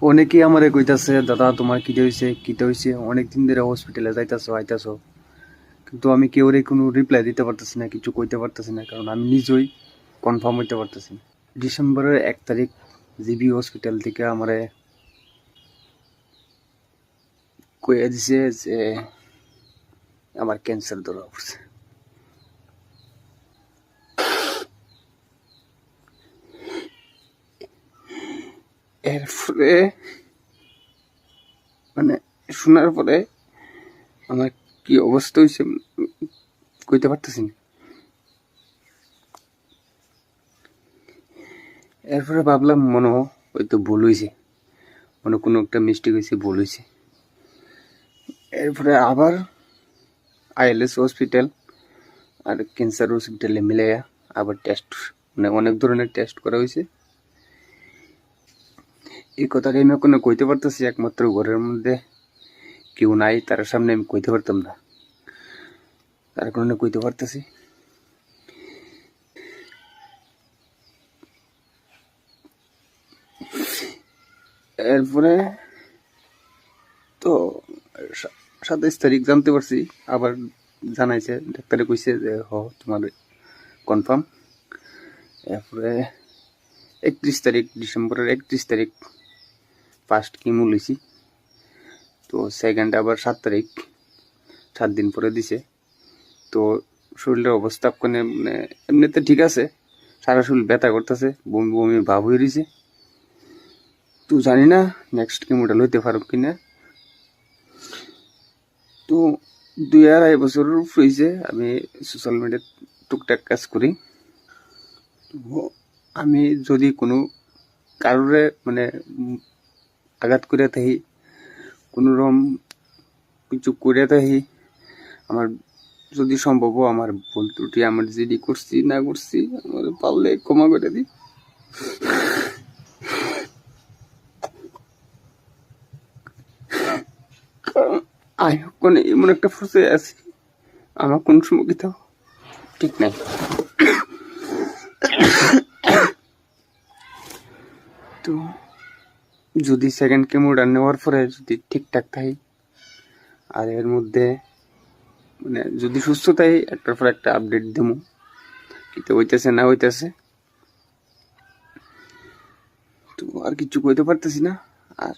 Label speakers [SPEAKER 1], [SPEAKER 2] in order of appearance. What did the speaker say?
[SPEAKER 1] অনেকেই আমারে কইতাছে, দাদা তোমার কিটা হইছে, অনেকদিন ধরে হসপিটালে যাইতাছো আইতাছো, কিন্তু আমি কেউরে কোনো রিপ্লাই দিতে পারতেছি না, কিছু কইতে পারতেছি না, কারণ আমি নিজেই কনফার্ম হইতে পারতেছি না। ডিসেম্বরের 1 তারিখ জিবি হসপিটাল থেকে আমারে কইয়া দিছে যে আমার ক্যান্সার ধরা পড়ছে। এরপরে মানে শোনার পরে আমার কি অবস্থা হয়েছে কইতে পারতেছি না। এরপরে ভাবলাম মনে হয়তো ভুল হয়েছে, মনে কোনো একটা মিস্টেক হয়েছে, ভুল হয়েছে। এরপরে আবার আইএলএস হসপিটাল আর ক্যান্সার হসপিটালে মিলাইয়া আবার টেস্ট, মানে অনেক ধরনের টেস্ট করা হয়েছে। এই কথাটা আমি কোনো কইতে পারতেছি, একমাত্র ঘরের মধ্যে কেউ নাই, তার সামনে আমি কইতে পারতাম না, তার কারণে কইতে পারতেছি। এরপরে তো 27 তারিখ জানতে পারছি, আবার জানাইছে ডাক্তারে, কইছে যে তোমার কনফার্ম। এরপরে 31 তারিখ, ডিসেম্বরের 31 তারিখ ফার্স্ট কিমো লইছি। তো সেকেন্ড আবার 7 তারিখ, 7 দিন পরে দিছে। তো শরীরের অবস্থা মানে এমনিতে ঠিক আছে, সারা শরীর ব্যথা করতেছে, বমি বমি ভাব হয়ে রয়েছে। তো জানি না নেক্সট কিমোটা লইতে পারব কিনা। তো 2-2.5 বছর হয়েছে আমি সোশ্যাল মিডিয়ায় টুকটাক কাজ করি। আমি যদি কোনো কারোরে মানে আঘাত করে থাকি, কোনো রকম কিছু করে থাকি, আমার যদি সম্ভব আমার ভুল ত্রুটি, আমার যেটি করছি না করছি, আমার পারলে ক্ষমা করে দিই। আমি কোনো এমন একটা ফসে আছি, আমার কোন সময় কোথাও ঠিক নাই। তো যদি সেকেন্ড কেমোটা নেওয়ার পরে যদি ঠিকঠাক থাকি, আর এর মধ্যে মানে যদি সুস্থ থাকি, একটার পর একটা আপডেট দেবো, কিন্তু হইতেছে না হইতেছে। তো আর কিছু কইতে পারতেছি না। আর